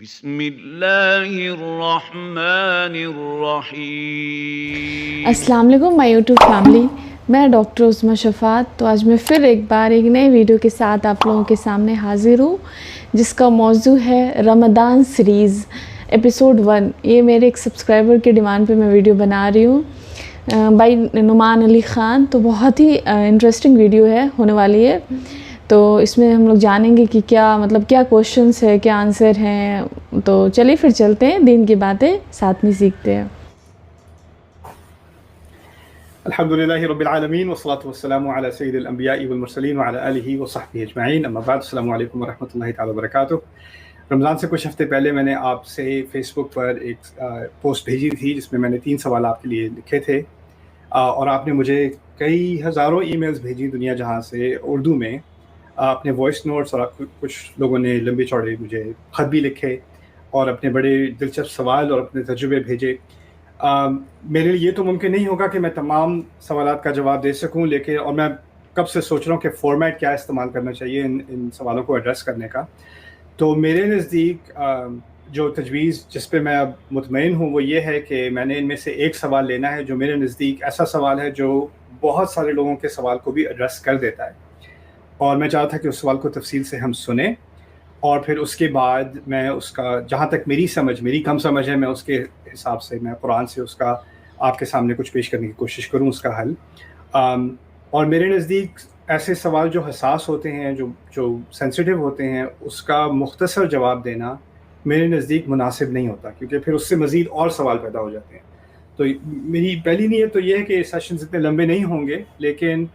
بسم اللہ الرحمن الرحیم۔ السلام علیکم مائی یوٹیوب فیملی، میں ڈاکٹر عظمیٰ شفاعت۔ تو آج میں پھر ایک بار ایک نئے ویڈیو کے ساتھ آپ لوگوں کے سامنے حاضر ہوں، جس کا موضوع ہے رمضان سیریز ایپیسوڈ 1۔ یہ میرے ایک سبسکرائبر کی ڈیمانڈ پہ میں ویڈیو بنا رہی ہوں بائی نعمان علی خان۔ تو بہت ہی انٹرسٹنگ ویڈیو ہے، ہونے والی ہے۔ تو اس میں ہم لوگ جانیں گے کہ کیا کوشچنس ہے، کیا آنسر ہیں۔ تو چلیے پھر چلتے ہیں، دین کی باتیں ساتھ میں سیکھتے ہیں۔ الحمدللہ رب العالمین والصلاة والسلام علی سید الانبیاء والمرسلین وعلی آلہ وصحبہ اجمعین، اما بعد، السلام علیکم ورحمۃ اللہ تعالی وبرکاتہ۔ رمضان سے کچھ ہفتے پہلے میں نے آپ سے فیس بک پر ایک پوسٹ بھیجی تھی جس میں نے 3 سوال آپ کے لیے لکھے تھے، اور آپ نے مجھے کئی ہزاروں ای میلز بھیجی دنیا جہاں سے اردو میں، اپنے وائس نوٹس، اور کچھ لوگوں نے لمبے چوڑے مجھے خط بھی لکھے اور اپنے بڑے دلچسپ سوال اور اپنے تجربے بھیجے۔ میرے لیے یہ تو ممکن نہیں ہوگا کہ میں تمام سوالات کا جواب دے سکوں، لیکن اور میں کب سے سوچ رہا ہوں کہ فارمیٹ کیا استعمال کرنا چاہیے ان سوالوں کو ایڈریس کرنے کا۔ تو میرے نزدیک جو تجویز جس پہ میں اب مطمئن ہوں وہ یہ ہے کہ میں نے ان میں سے ایک سوال لینا ہے جو میرے نزدیک ایسا سوال ہے جو بہت سارے لوگوں کے سوال کو بھی ایڈریس کر دیتا ہے، اور میں چاہتا کہ اس سوال کو تفصیل سے ہم سنیں، اور پھر اس کے بعد میں اس کا، جہاں تک میری کم سمجھ ہے، میں اس کے حساب سے میں قرآن سے اس کا آپ کے سامنے کچھ پیش کرنے کی کوشش کروں، اس کا حل۔ اور میرے نزدیک ایسے سوال جو حساس ہوتے ہیں، جو سینسیٹیو ہوتے ہیں، اس کا مختصر جواب دینا میرے نزدیک مناسب نہیں ہوتا، کیونکہ پھر اس سے مزید اور سوال پیدا ہو جاتے ہیں۔ تو میری پہلی نیت تو یہ ہے کہ سیشنز اتنے لمبے نہیں ہوں گے، لیکن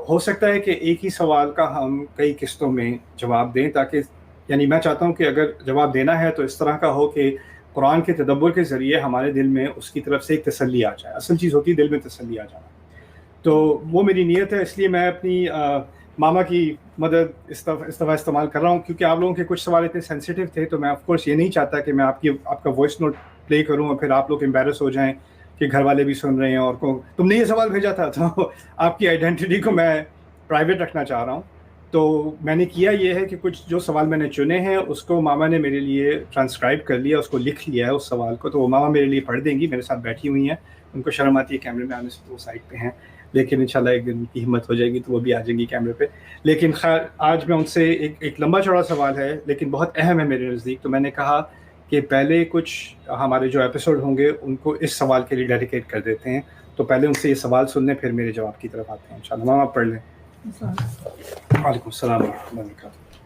ہو سکتا ہے کہ ایک ہی سوال کا ہم کئی قسطوں میں جواب دیں، تاکہ یعنی میں چاہتا ہوں کہ اگر جواب دینا ہے تو اس طرح کا ہو کہ قرآن کے تدبر کے ذریعے ہمارے دل میں اس کی طرف سے ایک تسلی آ جائے۔ اصل چیز ہوتی ہے دل میں تسلی آ جانا۔ تو وہ میری نیت ہے، اس لیے میں اپنی ماما کی مدد اس دفعہ استعمال کر رہا ہوں، کیونکہ آپ لوگوں کے کچھ سوال اتنے سینسیٹیو تھے، تو میں آف کورس یہ نہیں چاہتا کہ میں آپ کا وائس نوٹ پلے کروں اور پھر آپ لوگ امبیرس ہو جائیں کہ گھر والے بھی سن رہے ہیں اور تم نے یہ سوال بھیجا تھا۔ تو آپ کی آئیڈینٹی کو میں پرائیویٹ رکھنا چاہ رہا ہوں۔ تو میں نے کیا یہ ہے کہ کچھ جو سوال میں نے چنے ہیں اس کو ماما نے میرے لیے ٹرانسکرائب کر لیا، اس کو لکھ لیا ہے اس سوال کو، تو وہ ماما میرے لیے پڑھ دیں گی، میرے ساتھ بیٹھی ہوئی ہیں، ان کو شرم آتی ہے کیمرے میں آنے سے، تو وہ سائڈ پہ ہیں، لیکن انشاءاللہ ایک دن کی ہمت ہو جائے گی تو وہ بھی آ جائیں گی کیمرے پہ۔ لیکن خیر، آج میں ان سے ایک لمبا چوڑا سوال ہے لیکن بہت اہم ہے میرے نزدیک، تو میں نے کہا کہ پہلے کچھ ہمارے جو ایپیسوڈ ہوں گے ان کو اس سوال کے لیے ڈیڈیکیٹ کر دیتے ہیں۔ تو پہلے ان سے یہ سوال سن لیں، پھر میرے جواب کی طرف آتے ہیں انشاءاللہ۔ ماما پڑھ لیں۔ وعلیکم السلام ورحمۃ اللہ وبرکاتہ۔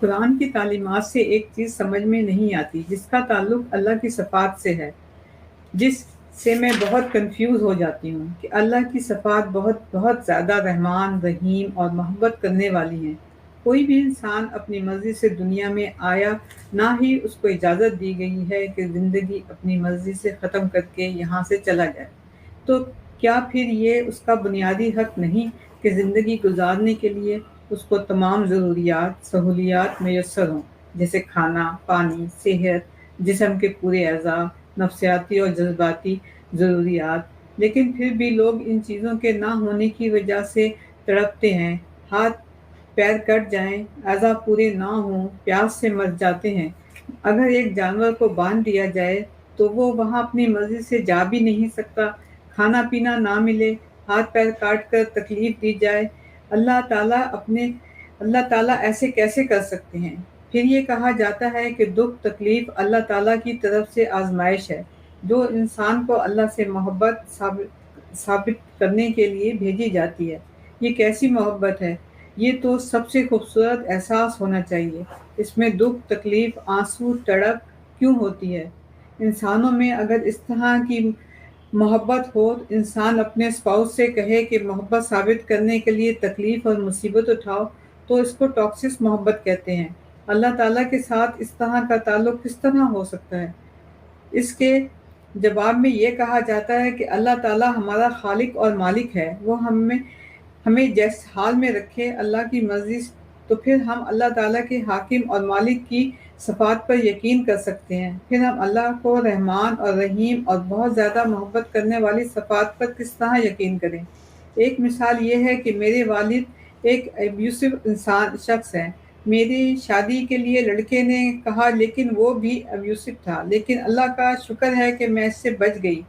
قرآن کی تعلیمات سے ایک چیز سمجھ میں نہیں آتی جس کا تعلق اللہ کی صفات سے ہے، جس سے میں بہت کنفیوز ہو جاتی ہوں کہ اللہ کی صفات بہت بہت زیادہ رحمان، رحیم اور محبت کرنے والی ہیں۔ کوئی بھی انسان اپنی مرضی سے دنیا میں آیا، نہ ہی اس کو اجازت دی گئی ہے کہ زندگی اپنی مرضی سے ختم کر کے یہاں سے چلا جائے۔ تو کیا پھر یہ اس کا بنیادی حق نہیں کہ زندگی گزارنے کے لیے اس کو تمام ضروریات، سہولیات میسر ہوں، جیسے کھانا، پانی، صحت، جسم کے پورے اعضاء، نفسیاتی اور جذباتی ضروریات؟ لیکن پھر بھی لوگ ان چیزوں کے نہ ہونے کی وجہ سے تڑپتے ہیں، ہاتھ پیر کٹ جائیں، اعضاء پورے نہ ہوں، پیاس سے مر جاتے ہیں۔ اگر ایک جانور کو باندھ دیا جائے تو وہ وہاں اپنی مرضی سے جا بھی نہیں سکتا، کھانا پینا نہ ملے، ہاتھ پیر کاٹ کر تکلیف دی جائے، اللہ تعالیٰ ایسے کیسے کر سکتے ہیں؟ پھر یہ کہا جاتا ہے کہ دکھ تکلیف اللہ تعالیٰ کی طرف سے آزمائش ہے، جو انسان کو اللہ سے محبت ثابت کرنے کے لیے بھیجی جاتی ہے۔ یہ کیسی محبت ہے؟ یہ تو سب سے خوبصورت احساس ہونا چاہیے۔ اس میں دکھ، تکلیف، آنسو، تڑپ کیوں ہوتی ہے؟ انسانوں میں اگر اس طرح کی محبت ہو، انسان اپنے اسپاؤس سے کہے کہ محبت ثابت کرنے کے لیے تکلیف اور مصیبت اٹھاؤ، تو اس کو ٹاکسک محبت کہتے ہیں۔ اللہ تعالیٰ کے ساتھ اس طرح کا تعلق کس طرح ہو سکتا ہے؟ اس کے جواب میں یہ کہا جاتا ہے کہ اللہ تعالیٰ ہمارا خالق اور مالک ہے، وہ ہمیں جس حال میں رکھے اللہ کی مرضی، تو پھر ہم اللہ تعالیٰ کے حاکم اور مالک کی صفات پر یقین کر سکتے ہیں۔ پھر ہم اللہ کو رحمان اور رحیم اور بہت زیادہ محبت کرنے والی صفات پر کس طرح یقین کریں؟ ایک مثال یہ ہے کہ میرے والد ایک ایبیوسو شخص ہیں، میری شادی کے لیے لڑکے نے کہا لیکن وہ بھی ابیوسو تھا، لیکن اللہ کا شکر ہے کہ میں اس سے بچ گئی۔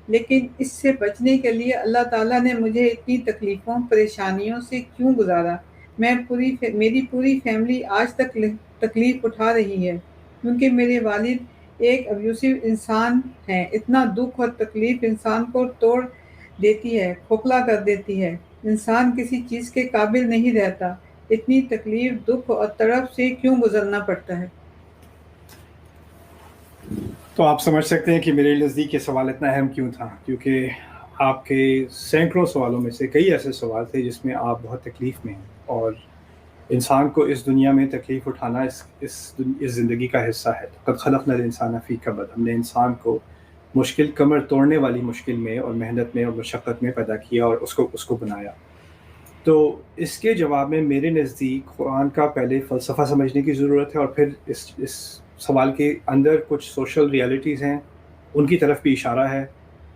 لیکن اس سے بچنے کے لیے اللہ تعالیٰ نے مجھے اتنی تکلیفوں پریشانیوں سے کیوں گزارا؟ میری پوری فیملی آج تک تکلیف اٹھا رہی ہے کیونکہ میرے والد ایک ابیوسو انسان ہیں۔ اتنا دکھ اور تکلیف انسان کو توڑ دیتی ہے، کھوکھلا کر دیتی ہے، انسان کسی چیز کے قابل نہیں رہتا۔ اتنی تکلیف، دکھ اور تڑپ سے کیوں گزرنا پڑتا ہے؟ تو آپ سمجھ سکتے ہیں کہ میرے نزدیک یہ سوال اتنا اہم کیوں تھا، کیونکہ آپ کے سینکڑوں سوالوں میں سے کئی ایسے سوال تھے جس میں آپ بہت تکلیف میں ہیں، اور انسان کو اس دنیا میں تکلیف اٹھانا اس زندگی کا حصہ ہے۔ قد خلقنا الانسان فی کبد، ہم نے انسان کو مشکل، کمر توڑنے والی مشکل میں اور محنت میں اور مشقت میں پیدا کیا اور اس کو بنایا۔ تو اس کے جواب میں میرے نزدیک قرآن کا پہلے فلسفہ سمجھنے کی ضرورت ہے، اور پھر اس سوال کے اندر کچھ سوشل ریالٹیز ہیں ان کی طرف بھی اشارہ ہے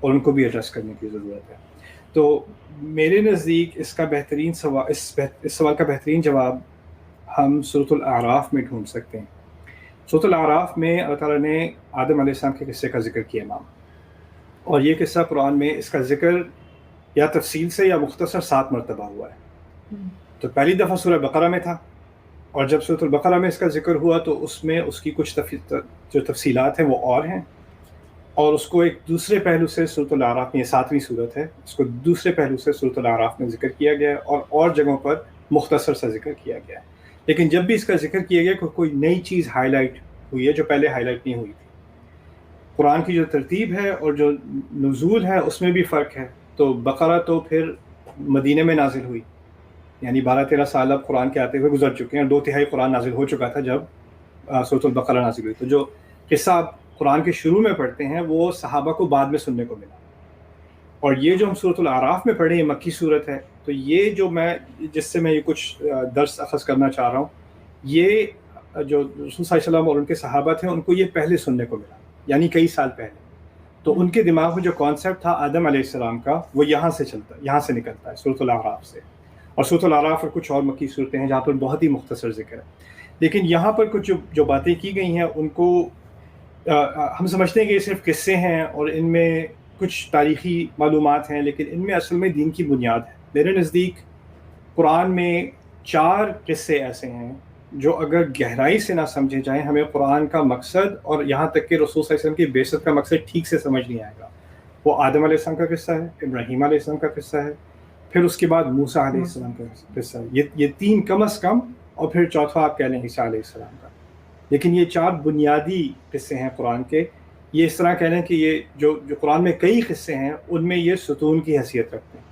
اور ان کو بھی ایڈریس کرنے کی ضرورت ہے۔ تو میرے نزدیک اس سوال کا بہترین جواب ہم سورۃ الاعراف میں ڈھونڈ سکتے ہیں۔ سورۃ الاعراف میں اللہ تعالیٰ نے آدم علیہ السلام کے قصے کا ذکر کیا امام، اور یہ قصہ قرآن میں اس کا ذکر یا تفصیل سے یا مختصر 7 مرتبہ ہوا ہے۔ تو پہلی دفعہ سورہ بقرہ میں تھا، اور جب سورۃ البقرہ میں اس کا ذکر ہوا تو اس میں اس کی کچھ جو تفصیلات ہیں وہ اور ہیں، اور اس کو ایک دوسرے پہلو سے سورۃ الاعراف میں، یہ 7ویں سورت ہے، اس کو دوسرے پہلو سے سورۃ الاعراف میں ذکر کیا گیا ہے، اور جگہوں پر مختصر سا ذکر کیا گیا ہے۔ لیکن جب بھی اس کا ذکر کیا گیا کوئی نئی چیز ہائی لائٹ ہوئی ہے جو پہلے ہائی لائٹ نہیں ہوئی تھی۔ قرآن کی جو ترتیب ہے اور جو نزول ہے اس میں بھی فرق ہے۔ تو بقرہ تو پھر مدینہ میں نازل ہوئی، یعنی 12-13 سال اب قرآن کے آتے ہوئے گزر چکے ہیں، اور 2/3 قرآن نازل ہو چکا تھا جب سورۃ البقرہ نازل ہوئی۔ تو جو قصہ آپ قرآن کے شروع میں پڑھتے ہیں وہ صحابہ کو بعد میں سننے کو ملا، اور یہ جو ہم سورۃ الاعراف میں پڑھیں یہ مکی صورت ہے۔ تو یہ جو جس سے میں یہ کچھ درس اخذ کرنا چاہ رہا ہوں، یہ جو رسول صلی اللہ علیہ وسلم اور ان کے صحابہ تھے ان کو یہ پہلے سننے کو ملا، یعنی کئی سال پہلے۔ تو ان کے دماغ میں جو کانسیپٹ تھا آدم علیہ السلام کا وہ یہاں سے نکلتا ہے، سورۃ الاعراف سے۔ اور سورۃ الاعراف اور کچھ اور مکی صورتیں ہیں جہاں پر بہت ہی مختصر ذکر ہے، لیکن یہاں پر کچھ جو باتیں کی گئی ہیں ان کو ہم سمجھتے ہیں کہ یہ صرف قصے ہیں اور ان میں کچھ تاریخی معلومات ہیں، لیکن ان میں اصل میں دین کی بنیاد ہے۔ میرے نزدیک قرآن میں 4 قصے ایسے ہیں جو اگر گہرائی سے نہ سمجھے جائیں ہمیں قرآن کا مقصد اور یہاں تک کہ رسول صلی اللہ علیہ وسلم کی بعثت کا مقصد ٹھیک سے سمجھ نہیں آئے گا۔ وہ آدم علیہ السلام کا قصہ ہے، ابراہیم علیہ السلام کا قصہ ہے، پھر اس کے بعد موسیٰ علیہ السلام کا قصہ ہے، یہ 3 کم از کم، اور پھر چوتھا آپ کہہ لیں عیسیٰ علیہ السلام کا۔ لیکن یہ 4 بنیادی قصے ہیں قرآن کے۔ یہ اس طرح کہہ لیں کہ یہ جو قرآن میں کئی قصے ہیں ان میں یہ ستون کی حیثیت رکھتے ہیں،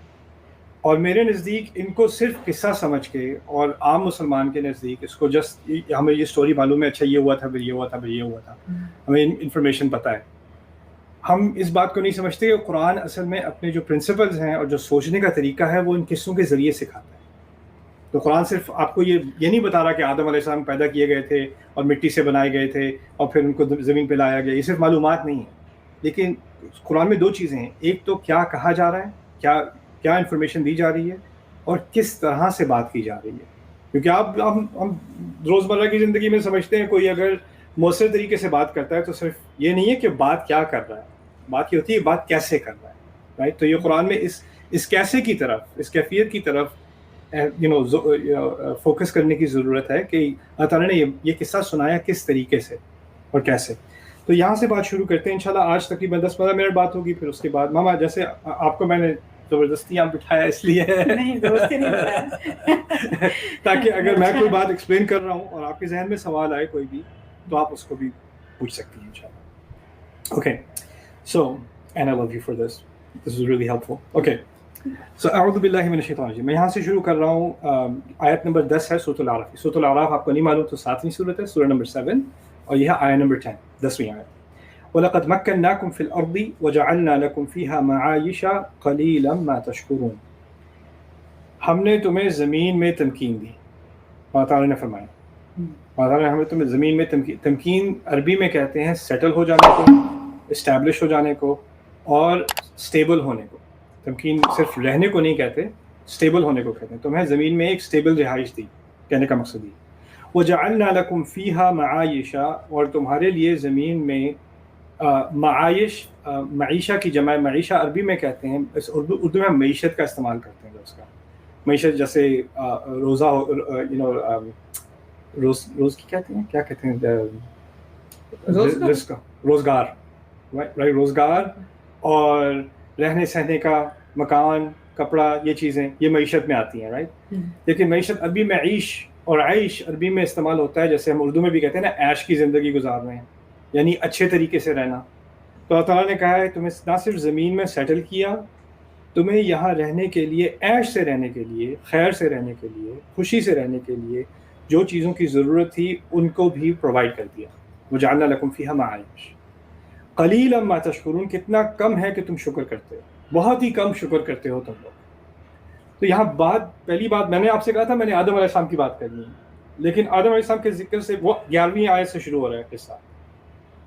اور میرے نزدیک ان کو صرف قصہ سمجھ کے، اور عام مسلمان کے نزدیک اس کو جسٹ ہمیں یہ سٹوری معلوم ہے، اچھا یہ ہوا تھا، پھر یہ ہوا تھا، پھر یہ ہوا تھا، ہمیں انفارمیشن پتہ ہے۔ ہم اس بات کو نہیں سمجھتے کہ قرآن اصل میں اپنے جو پرنسپلز ہیں اور جو سوچنے کا طریقہ ہے وہ ان قصوں کے ذریعے سکھاتا ہے۔ تو قرآن صرف آپ کو یہ نہیں بتا رہا کہ آدم علیہ السلام پیدا کیے گئے تھے اور مٹی سے بنائے گئے تھے اور پھر ان کو زمین پہ لایا گیا، یہ صرف معلومات نہیں ہے۔ لیکن قرآن میں 2 چیزیں ہیں، ایک تو کیا کہا جا رہا ہے، کیا انفارمیشن دی جا رہی ہے، اور کس طرح سے بات کی جا رہی ہے۔ کیونکہ ہم روزمرہ کی زندگی میں سمجھتے ہیں کوئی اگر مؤثر طریقے سے بات کرتا ہے تو صرف یہ نہیں ہے کہ بات کیا کر رہا ہے، بات یہ ہوتی ہے بات کیسے کر رہا ہے، رائٹ؟ تو یہ قرآن میں اس کیسے کی طرف، اس کیفیت کی طرف فوکس کرنے کی ضرورت ہے کہ اللہ تعالیٰ نے یہ قصہ سنایا کس طریقے سے اور کیسے۔ تو یہاں سے بات شروع کرتے ہیں انشاءاللہ۔ آج تقریباً 10-15 منٹ بات ہوگی، پھر اس کے بعد ماما جیسے آپ کو میں نے زبردستی یہاں بٹھایا اس لیے تاکہ اگر میں کوئی بات ایکسپلین کر رہا ہوں اور آپ کے ذہن میں سوال آئے کوئی بھی تو آپ اس کو بھی پوچھ سکتی ہیں انشاءاللہ۔ Okay, so and I love you for this is really helpful. Okay, so اعوذ باللہ من الشیطان الرجیم، میں یہاں سے شروع کر رہا ہوں۔ آیت نمبر 10 ہے سورۃ الاعراف۔ سورۃ الاعراف آپ کو نہیں معلوم تو 7ویں سورت ہے، سورہ نمبر 7، اور یہ ہے آیت نمبر 10، 10ویں آیت۔ وَلَقَدْ مَكَّنَّاكُمْ فِي الْأَرْضِ وَجَعَلْنَا لَكُمْ فِيهَا مَعَايِشَ قَلِيلًا مَا تَشْكُرُونَ، ہم نے تمہیں زمین میں تمکین دی، اللہ تعالیٰ نے فرمایا، اللہ تعالیٰ نے ہمیں تمہیں زمین میں تمکین عربی میں کہتے ہیں سیٹل ہو جانے کو، اسٹیبلش ہو جانے کو، اور اسٹیبل ہونے کو۔ تمکین صرف رہنے کو نہیں کہتے، اسٹیبل ہونے کو کہتے ہیں۔ تمہیں زمین میں ایک اسٹیبل رہائش دی، کہنے کا مقصد یہ۔ وَجَعَلْنَا لَكُمْ فِيهَا مَعَائِشَ، اور تمہارے لیے زمین میں معائش، معیشہ کی جمع معیشہ عربی میں کہتے ہیں، اس اردو میں معیشت کا استعمال کرتے ہیں لفظ کا. معیشت جیسے روزہ روز کی کہتے ہیں، کیا کہتے ہیں، روزگار، روزگار اور رہنے سہنے کا مکان، کپڑا، یہ چیزیں یہ معیشت میں آتی ہیں، رائٹ. لیکن معیشت عربی میں عیش اور عیش عربی میں استعمال ہوتا ہے، جیسے ہم اردو میں بھی کہتے ہیں نا عیش کی زندگی گزار رہے ہیں، یعنی اچھے طریقے سے رہنا. تو اللہ تعالیٰ نے کہا ہے تمہیں نہ صرف زمین میں سیٹل کیا، تمہیں یہاں رہنے کے لیے، عیش سے رہنے کے لیے، خیر سے رہنے کے لیے، خوشی سے رہنے کے لیے جو چیزوں کی ضرورت تھی ان کو بھی پرووائڈ کر دیا. وَجَعَلْنَا لَكُمْ فِيهَا مَعَائِشَ قَلِيلًا مَا تَشْكُرُونَ، کتنا کم ہے کہ تم شکر کرتے ہو، بہت ہی کم شکر کرتے ہو تم لوگ. تو یہاں پہلی بات میں نے آپ سے کہا تھا میں نے آدم علیہ السلام کی بات کرنی ہے، لیکن آدم علیہ السلام کے ذکر سے وہ 11ویں آیت سے شروع ہو رہا ہے قصہ.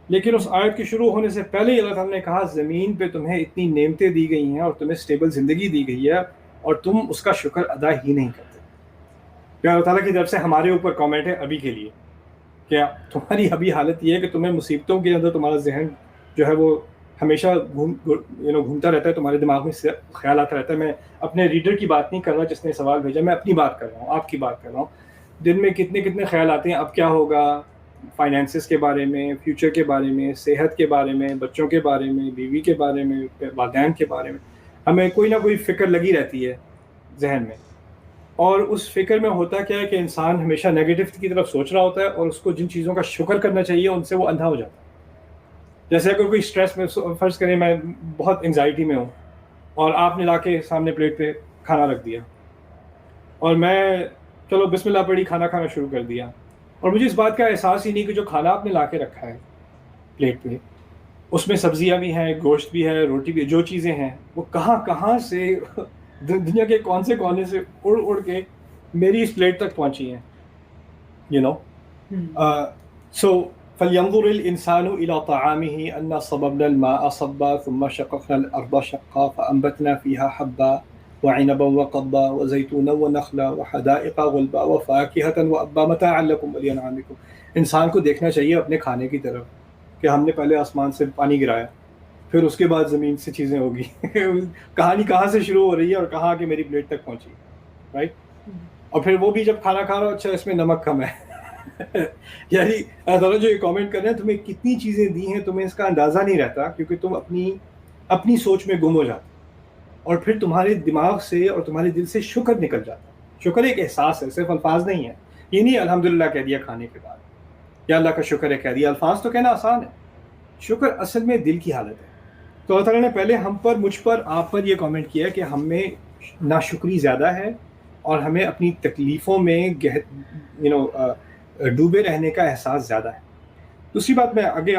لیکن اس آیت کے شروع ہونے سے پہلے اللہ تعالیٰ نے کہا زمین پہ تمہیں اتنی نعمتیں دی گئی ہیں اور تمہیں سٹیبل زندگی دی گئی ہے اور تم اس کا شکر ادا ہی نہیں کرتے. کہ اللہ تعالیٰ کی طرف سے ہمارے اوپر کامنٹ ہے ابھی کے لیے کہ تمہاری ابھی حالت یہ ہے کہ تمہیں مصیبتوں کے اندر تمہارا ذہن جو ہے وہ ہمیشہ گھومتا رہتا ہے، تمہارے دماغ میں خیال آتا رہتا ہے. میں اپنے ریڈر کی بات نہیں کر رہا جس نے سوال بھیجا، میں اپنی بات کر رہا ہوں، آپ کی بات کر رہا ہوں. دن میں کتنے خیال آتے ہیں، اب کیا ہوگا، فائنینسز کے بارے میں، فیوچر کے بارے میں، صحت کے بارے میں، بچوں کے بارے میں، بیوی کے بارے میں، والدین کے بارے میں. ہمیں کوئی نہ کوئی فکر لگی رہتی ہے ذہن میں، اور اس فکر میں ہوتا کیا ہے کہ انسان ہمیشہ نیگیٹو کی طرف سوچ رہا ہوتا ہے اور اس کو جن چیزوں کا شکر کرنا چاہیے ان سے وہ اندھا ہو جاتا ہے. جیسے اگر کوئی اسٹریس میں، فرض کریں میں بہت انگزائٹی میں ہوں اور آپ نے لا کے سامنے پلیٹ پہ کھانا رکھ دیا اور میں چلو بسم اللہ پڑھی کھانا کھانا شروع کر دیا، اور مجھے اس بات کا احساس ہی نہیں کہ جو کھانا آپ نے لا کے رکھا ہے پلیٹ پہ اس میں سبزیاں بھی ہیں، گوشت بھی ہے، روٹی بھی، جو چیزیں ہیں وہ کہاں سے دنیا کے کون سے کونے سے اڑ کے میری اس پلیٹ تک پہنچی ہیں. سو فَلْيَنظُرِ الْإِنسَانُ إِلَىٰ طَعَامِهِ أَنَّا صَبَبْنَا الْمَاءَ صَبًّا ثُمَّ شَقَقْنَا الْأَرْضَ شَقًّا فَأَنبَتْنَا فِيهَا حَبًّا وَعِنَبًا وَقَضْبًا وَزَيْتُونًا وَنَخْلًا وَحَدَائِقَ غُلْبًا وَفَاكِهَةً وَأَبًّا مَتَاعًا لَكُمْ وَلِأَنْعَامِكُمْ. انسان کو دیکھنا چاہیے اپنے کھانے کی طرف کہ ہم نے پہلے آسمان سے پانی گرایا، پھر اس کے بعد زمین سے چیزیں ہوگی. کہانی کہاں سے شروع ہو رہی ہے اور کہاں کہ میری پلیٹ تک پہنچی، رائٹ. اور پھر وہ بھی جب کھانا کھا رہا ہو، اچھا اس میں نمک کم ہے. یعنی اللہ تعالیٰ جو یہ کامنٹ کر رہے ہیں تمہیں کتنی چیزیں دی ہیں تمہیں اس کا اندازہ نہیں رہتا، کیونکہ تم اپنی سوچ میں گم ہو جاتے اور پھر تمہارے دماغ سے اور تمہارے دل سے شکر نکل جاتا. شکر ایک احساس ہے، صرف الفاظ نہیں ہے. یہ نہیں الحمدللہ کہہ دیا کھانے کے بعد یا اللہ کا شکر ہے کہہ دیا، الفاظ تو کہنا آسان ہے، شکر اصل میں دل کی حالت ہے. تو اللہ تعالیٰ نے پہلے ہم پر، مجھ پر، آپ پر یہ کامنٹ کیا کہ ہم میں ناشکری زیادہ ہے اور ہمیں اپنی تکلیفوں میں ڈوبے رہنے کا احساس زیادہ ہے. دوسری بات میں آگے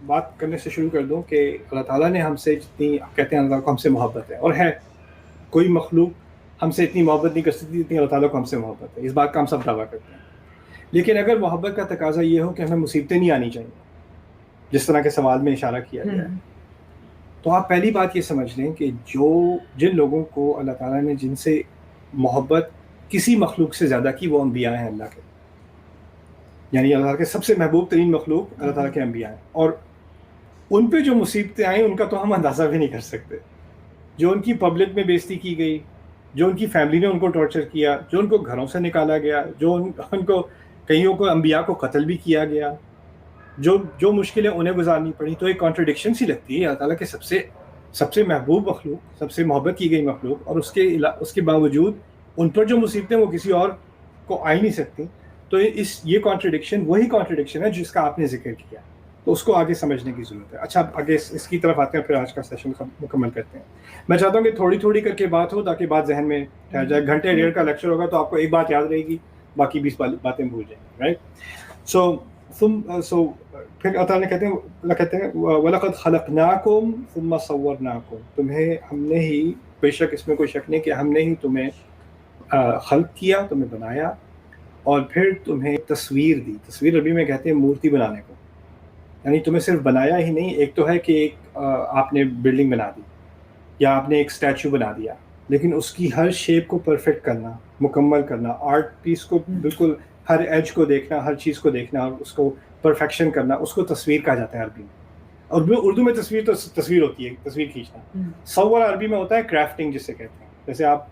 بات کرنے سے شروع کر دوں کہ اللہ تعالیٰ نے ہم سے جتنی، کہتے ہیں اللہ کو ہم سے محبت ہے، اور ہے کوئی مخلوق ہم سے اتنی محبت نہیں کر سکتی جتنی اللہ تعالیٰ کو ہم سے محبت ہے. اس بات کا ہم سب دعویٰ کرتے ہیں. لیکن اگر محبت کا تقاضا یہ ہو کہ ہمیں مصیبتیں نہیں آنی چاہیے جس طرح کے سوال میں اشارہ کیا گیا ہے، تو آپ پہلی بات یہ سمجھ لیں کہ جن لوگوں کو اللہ تعالیٰ نے جن سے محبت کسی مخلوق سے زیادہ کی وہ انبیاء ہیں اللہ کے. یعنی اللہ تعالیٰ کے سب سے محبوب ترین مخلوق اللہ تعالیٰ کے انبیاء ہیں، اور ان پہ جو مصیبتیں آئیں ان کا تو ہم اندازہ بھی نہیں کر سکتے. جو ان کی پبلک میں بے عزتی کی گئی، جو ان کی فیملی نے ان کو ٹارچر کیا، جو ان کو گھروں سے نکالا گیا، جو ان کو کئیوں کو انبیاء کو قتل بھی کیا گیا، جو مشکلیں انہیں گزارنی پڑی، تو ایک کانٹرڈکشن سی لگتی ہے. اللہ تعالیٰ کے سب سے محبوب مخلوق، سب سے محبت کی گئی مخلوق، اور اس کے باوجود ان پر جو مصیبتیں وہ کسی اور کو آ ہی نہیں سکتی. تو یہ کانٹرڈکشن وہی کانٹرڈکشن ہے جس کا آپ نے ذکر کیا، تو اس کو آگے سمجھنے کی ضرورت ہے. اچھا آگے اس کی طرف آتے ہیں، پھر آج کا سیشن مکمل کرتے ہیں. میں چاہتا ہوں کہ تھوڑی تھوڑی کر کے بات ہو تاکہ بات ذہن میں ٹھہر جائے. گھنٹے ڈیڑھ کا لیکچر ہوگا تو آپ کو ایک بات یاد رہے گی، باقی 20 باتیں بھول جائیں گے، رائٹ. سو پھر اللہ تعالیٰ کہتے ہیں وَلَقَدْ خَلَقْنَاكُمْ ثُمَّ صَوَّرْنَاكُمْ، تمہیں ہم نے ہی، بے شک اس میں کوئی شک نہیں کہ ہم نے ہی تمہیں خلق کیا، تمہیں بنایا، اور پھر تمہیں تصویر دی. تصویر عربی میں کہتے ہیں مورتی بنانے کو، یعنی تمہیں صرف بنایا ہی نہیں. ایک تو ہے کہ ایک آپ نے بلڈنگ بنا دی یا آپ نے ایک اسٹیچو بنا دیا، لیکن اس کی ہر شیپ کو پرفیکٹ کرنا، مکمل کرنا، آرٹ پیس کو بالکل ہر ایج کو دیکھنا، ہر چیز کو دیکھنا اور اس کو پرفیکشن کرنا، اس کو تصویر کہا جاتا ہے عربی میں. اردو میں تصویر تو تصویر ہوتی ہے، تصویر کھینچنا. صور عربی میں ہوتا ہے کرافٹنگ جسے کہتے ہیں. جیسے آپ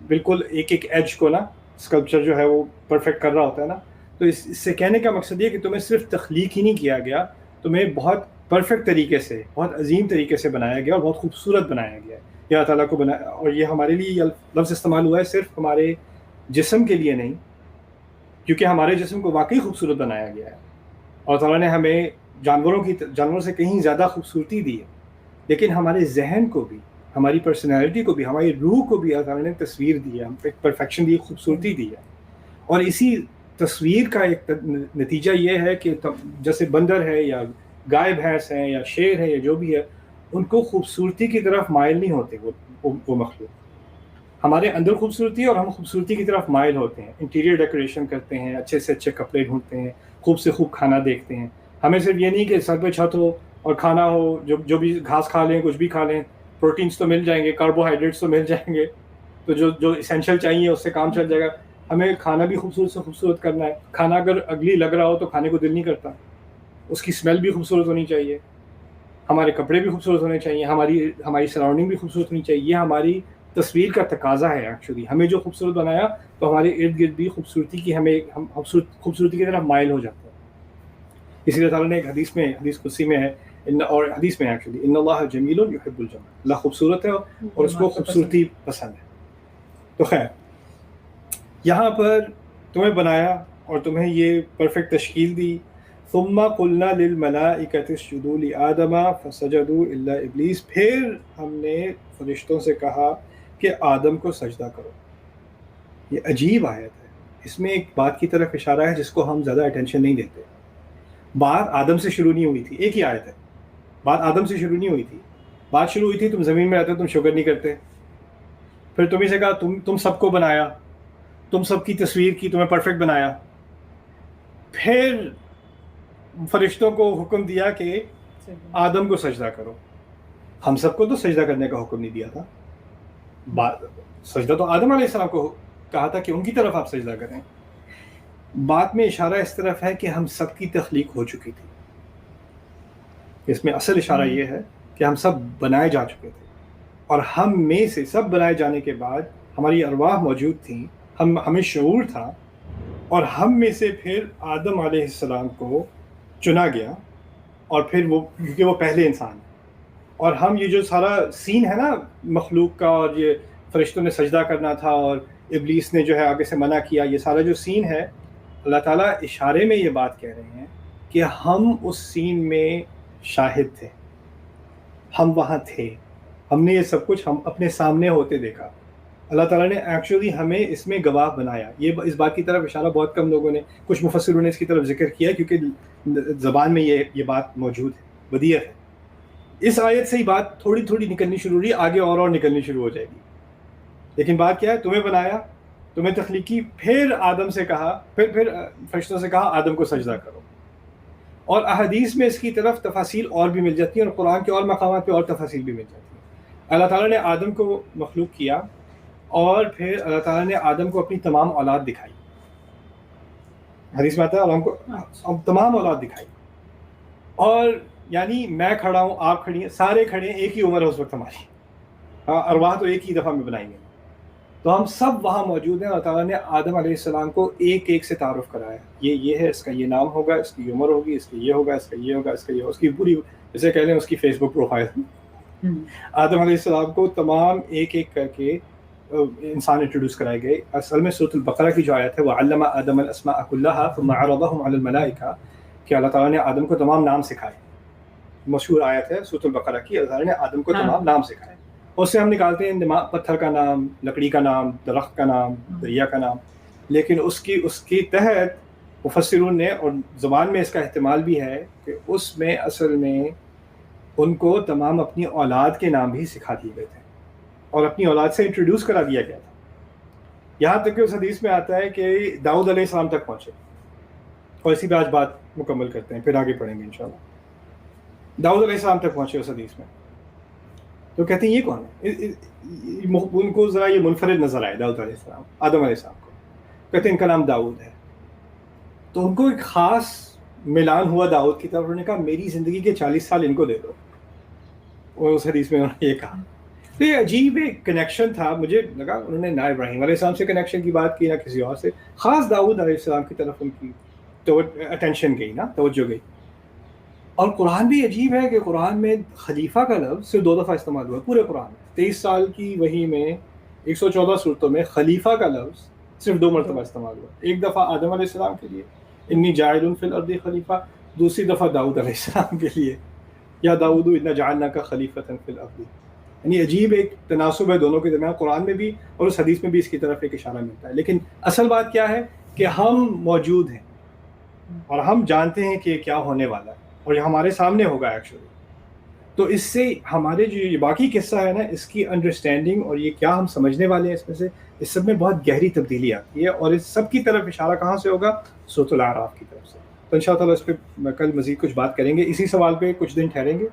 بالکل ایک ایک ایج کو نا اسکلپچر جو ہے وہ پرفیکٹ کر رہا ہوتا ہے نا، تو اس سے کہنے کا مقصد یہ کہ تمہیں صرف تخلیق ہی نہیں کیا گیا، تمہیں بہت پرفیکٹ طریقے سے، بہت عظیم طریقے سے بنایا گیا اور بہت خوبصورت بنایا گیا ہے. یہ اللہ تعالیٰ کو بنایا، اور یہ ہمارے لیے یہ لفظ استعمال ہوا ہے صرف ہمارے جسم کے لیے نہیں، کیونکہ ہمارے جسم کو واقعی خوبصورت بنایا گیا ہے. اور تعالیٰ نے ہمیں جانوروں سے کہیں زیادہ خوبصورتی دی ہے، لیکن ہمارے ذہن کو بھی، ہماری پرسنالٹی کو بھی، ہماری روح کو بھی اللہ تعالیٰ نے تصویر دی ہے، ایک پرفیکشن دی، خوبصورتی دی ہے. اور اسی تصویر کا ایک نتیجہ یہ ہے کہ جیسے بندر ہے یا گائے بھینس ہیں یا شیر ہے یا جو بھی ہے، ان کو خوبصورتی کی طرف مائل نہیں ہوتے وہ مخلوق. ہمارے اندر خوبصورتی ہے اور ہم خوبصورتی کی طرف مائل ہوتے ہیں، انٹیریئر ڈیکوریشن کرتے ہیں، اچھے سے اچھے کپڑے ڈھونڈتے ہیں، خوب سے خوب کھانا دیکھتے ہیں. ہمیں صرف یہ نہیں کہ سر پہ چھت ہو اور کھانا ہو، جو بھی گھاس کھا لیں، کچھ بھی کھا لیں، پروٹینس تو مل جائیں گے، کاربوہائیڈریٹس تو مل جائیں گے، تو جو اسینشیل چاہیے اس سے کام چل جائے گا. ہمیں کھانا بھی خوبصورت سے خوبصورت کرنا ہے. کھانا اگر اگلی لگ رہا ہو تو کھانے کو دل نہیں کرتا، اس کی اسمیل بھی خوبصورت ہونی چاہیے، ہمارے کپڑے بھی خوبصورت ہونے چاہیے، ہماری سراؤنڈنگ بھی خوبصورت ہونی چاہیے. یہ ہماری تصویر کا تقاضا ہے. ایکچولی ہمیں جو خوبصورت بنایا تو ہمارے ارد گرد بھی ہم خوبصورتی کی طرف مائل ہو جاتے ہیں. اسی لیے تعالیٰ نے ایک حدیث قدسی میں ہے، اور حدیث میں ایکچولی ان اللہ جمیل یحب الجمال، اللہ خوبصورت ہے اور اس کو خوبصورتی پسند ہے. تو خیر، یہاں پر تمہیں بنایا اور تمہیں یہ پرفیکٹ تشکیل دی. ثم قلنا للملائکۃ اسجدوا لآدم فسجدوا الا ابلیس، پھر ہم نے فرشتوں سے کہا کہ آدم کو سجدہ کرو. یہ عجیب آیت ہے، اس میں ایک بات کی طرف اشارہ ہے جس کو ہم زیادہ اٹینشن نہیں دیتے. بات آدم سے شروع نہیں ہوئی تھی، ایک ہی آیت ہے، بات آدم سے شروع نہیں ہوئی تھی. بات شروع ہوئی تھی تم زمین میں رہتے، تم شکر نہیں کرتے. پھر تمہیں سے کہا تم سب کو بنایا، تم سب کی تصویر کی، تمہیں پرفیکٹ بنایا. پھر فرشتوں کو حکم دیا کہ آدم کو سجدہ کرو. ہم سب کو تو سجدہ کرنے کا حکم نہیں دیا تھا، سجدہ تو آدم علیہ السلام کو کہا تھا کہ ان کی طرف آپ سجدہ کریں. بات میں اشارہ اس طرف ہے کہ ہم سب کی تخلیق ہو چکی تھی. اس میں اصل اشارہ یہ ہے کہ ہم سب بنائے جا چکے تھے، اور ہم میں سے سب بنائے جانے کے بعد ہماری ارواح موجود تھیں، ہمیں شعور تھا، اور ہم میں سے پھر آدم علیہ السلام کو چنا گیا. اور پھر وہ کیونکہ وہ پہلے انسان ہیں، اور ہم یہ جو سارا سین ہے نا مخلوق کا، اور یہ فرشتوں نے سجدہ کرنا تھا اور ابلیس نے جو ہے آگے سے منع کیا، یہ سارا جو سین ہے، اللہ تعالیٰ اشارے میں یہ بات کہہ رہے ہیں کہ ہم اس سین میں شاہد تھے، ہم وہاں تھے، ہم نے یہ سب کچھ ہم اپنے سامنے ہوتے دیکھا. اللہ تعالیٰ نے ایکچولی ہمیں اس میں گواہ بنایا. اس بات کی طرف اشارہ بہت کم لوگوں نے، کچھ مفسروں نے اس کی طرف ذکر کیا کیونکہ زبان میں یہ بات موجود ہے، بدیہت ہے. اس آیت سے ہی بات تھوڑی تھوڑی نکلنی شروع ہوئی، آگے اور نکلنی شروع ہو جائے گی. لیکن بات کیا ہے، تمہیں بنایا، تمہیں تخلیق کی، پھر آدم سے کہا، پھر فرشتوں سے کہا آدم کو سجدہ کرو. اور احادیث میں اس کی طرف تفاصیل اور بھی مل جاتی ہیں، اور قرآن کے اور مقامات پہ اور تفاصیل بھی مل جاتی ہیں. اللہ تعالیٰ نے آدم کو مخلوق کیا، اور پھر اللہ تعالیٰ نے آدم کو اپنی تمام اولاد دکھائی. حدیث میں آتا ہے اور ہم کو تمام اولاد دکھائی. اور یعنی میں کھڑا ہوں، آپ کھڑی ہیں، سارے کھڑے ہیں، ایک ہی عمر ہے اس وقت ہماری، ارواح تو ایک ہی دفعہ میں بنائیں گے. تو ہم سب وہاں موجود ہیں. اللہ تعالیٰ نے آدم علیہ السلام کو ایک ایک سے تعارف کرایا، یہ ہے، اس کا یہ نام ہوگا، اس کی عمر ہوگی، اس کا یہ ہوگا، اس کا یہ ہوگا، اس کا یہ ہوگا، اس کی پوری جیسے کہہ لیں اس کی فیس بک پروفائل. آدم علیہ السلام کو تمام ایک ایک کر کے انسان انٹروڈیوس کرائے گئے. اصل میں سورۃ البقرہ کی جو آیت ہے وَعَلَّمَ آدَمَ الْأَسْمَاءَ كُلَّهَا ثُمَّ عَرَضَهُمْ عَلَى الْمَلَائِكَةِ، کہ اللہ تعالیٰ نے آدم کو تمام نام سکھائے. مشہور آیت ہے سورۃ البقرہ کی، اللہ تعالیٰ نے آدم کو تمام نام سکھائے. اس سے ہم نکالتے ہیں پتھر کا نام، لکڑی کا نام، درخت کا نام، دریا کا نام. لیکن اس کی تحت مفسرون نے، اور زبان میں اس کا احتمال بھی ہے کہ اس میں اصل میں ان کو تمام اپنی اولاد کے نام بھی سکھا دیے گئے تھے اور اپنی اولاد سے انٹروڈیوس کرا دیا گیا تھا. یہاں تک کہ اس حدیث میں آتا ہے کہ داؤد علیہ السلام تک پہنچے. اور اسی پہ آج بات مکمل کرتے ہیں، پھر آگے پڑھیں گے انشاءاللہ. داؤد علیہ السلام تک پہنچے اس حدیث میں. تو کہتے ہیں یہ کون ہے؟ ان کو ذرا یہ منفرد نظر آئے داؤد علیہ السلام، آدم علیہ السلام کو. کہتے ہیں ان کا نام داؤد ہے. تو ان کو ایک خاص ملان ہوا داؤد کی طرف. انہوں نے کہا میری زندگی کے 40 سال ان کو دے دو, اور اس حدیث میں انہوں نے یہ کہا. تو یہ عجیب ایک کنیکشن تھا. مجھے لگا انہوں نے نہ ابراہیم علیہ السلام سے کنیکشن کی بات کی نہ کسی اور سے, خاص داؤد علیہ السلام کی طرف ان کی اٹینشن گئی نا, توجہ گئی. اور قرآن بھی عجیب ہے کہ قرآن میں خلیفہ کا لفظ صرف 2 دفعہ استعمال ہوا ہے پورے قرآن میں. 23 سال کی وحی میں 114 صورتوں میں خلیفہ کا لفظ صرف 2 مرتبہ استعمال ہوا. ایک دفعہ آدم علیہ السلام کے لیے انی جاعل فی الارض خلیفہ, دوسری دفعہ داؤد علیہ السلام کے لیے یا داؤد انا جعلناک خلیفۃ فی الارض. یعنی عجیب ایک تناسب ہے دونوں کے درمیان, قرآن میں بھی اور اس حدیث میں بھی اس کی طرف ایک اشارہ ملتا ہے. لیکن اصل بات کیا ہے کہ ہم موجود ہیں اور ہم جانتے ہیں کہ یہ کیا ہونے والا ہے اور یہ ہمارے سامنے ہوگا ایکچولی. تو اس سے ہمارے جو یہ باقی قصہ ہے نا, اس کی انڈرسٹینڈنگ اور یہ کیا ہم سمجھنے والے ہیں اس میں سے, اس سب میں بہت گہری تبدیلی آتی ہے. اور اس سب کی طرف اشارہ کہاں سے ہوگا؟ سورۃ الاعراف کی طرف سے. تو انشاءاللہ اس پہ کل مزید کچھ بات کریں گے. اسی سوال پہ کچھ دن ٹھہریں گے,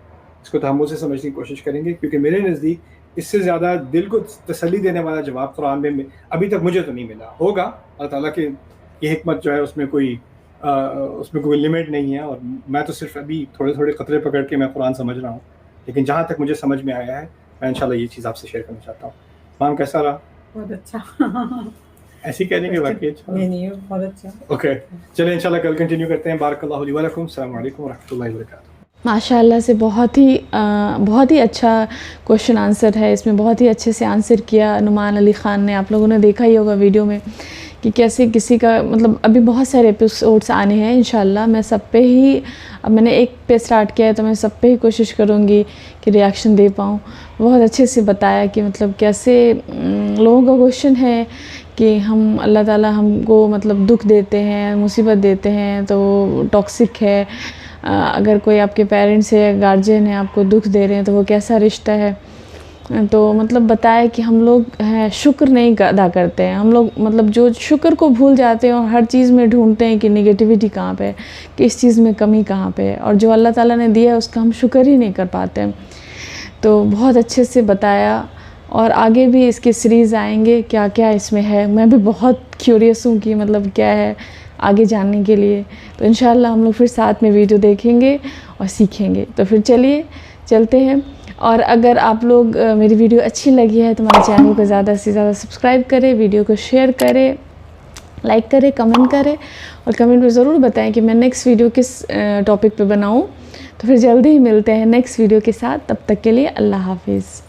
اس کو تحمل سے سمجھنے کی کوشش کریں گے, کیونکہ میرے نزدیک اس سے زیادہ دل کو تسلی دینے والا جواب قرآن میں ابھی تک مجھے تو نہیں ملا. ہوگا اللہ تعالیٰ کی یہ حکمت جو ہے اس میں کوئی لمٹ نہیں ہے, اور میں تو صرف ابھی تھوڑے تھوڑے قطرے پکڑ کے میں قرآن سمجھ رہا ہوں. لیکن جہاں تک مجھے سمجھ میں آیا ہے میں انشاءاللہ یہ چیز آپ سے شیئر کرنا چاہتا ہوں. مام کیسا رہا؟ بہت اچھا. ایسی کہنے کے باقی اچھا نہیں, بہت اچھا. اوکے چلیں انشاءاللہ کل کنٹینیو کرتے ہیں. بارک اللہ لی ولکم. السلام علیکم ورحمۃ اللہ وبرکاتہ. ماشاء اللہ سے بہت ہی اچھا کوشچن آنسر ہے. اس میں بہت ہی اچھے سے آنسر کیا نعمان علی خان نے. آپ لوگوں نے دیکھا ہی ہوگا ویڈیو میں کہ کیسے کسی کا مطلب ابھی بہت سارے ایپیسوڈس آنے ہیں انشاءاللہ. میں سب پہ ہی, اب میں نے ایک پہ سٹارٹ کیا ہے تو میں سب پہ ہی کوشش کروں گی کہ ریاکشن دے پاؤں. بہت اچھے سے بتایا کہ مطلب کیسے لوگوں کا کوشچن ہے کہ ہم اللہ تعالیٰ ہم کو مطلب دکھ دیتے ہیں, مصیبت دیتے ہیں تو ٹاکسک ہے. اگر کوئی آپ کے پیرنٹس ہے, گارجین ہیں, آپ کو دکھ دے رہے ہیں تو وہ کیسا رشتہ ہے. تو مطلب بتایا کہ ہم لوگ شکر نہیں ادا کرتے ہیں. ہم لوگ مطلب جو شکر کو بھول جاتے ہیں اور ہر چیز میں ڈھونڈتے ہیں کہ نگیٹیوٹی کہاں پہ ہے, کہ اس چیز میں کمی کہاں پہ ہے, اور جو اللہ تعالیٰ نے دیا ہے اس کا ہم شکر ہی نہیں کر پاتے. تو بہت اچھے سے بتایا, اور آگے بھی اس کی سیریز آئیں گے کیا کیا اس میں ہے. میں بھی بہت کیوریس ہوں کہ مطلب کیا ہے آگے جاننے کے لیے. تو انشاءاللہ ہم لوگ پھر ساتھ میں ویڈیو دیکھیں گے اور سیکھیں گے. تو پھر چلیے چلتے ہیں. اور اگر آپ لوگ میری ویڈیو اچھی لگی ہے تو ہمارے چینل کو زیادہ سے زیادہ سبسکرائب کریں, ویڈیو کو شیئر کریں, لائک کریں, کمنٹ کریں, اور کمنٹ میں ضرور بتائیں کہ میں نیکسٹ ویڈیو کس ٹاپک پہ بناؤں. تو پھر جلدی ہی ملتے ہیں نیکسٹ ویڈیو کے ساتھ. تب تک کے لیے اللہ حافظ.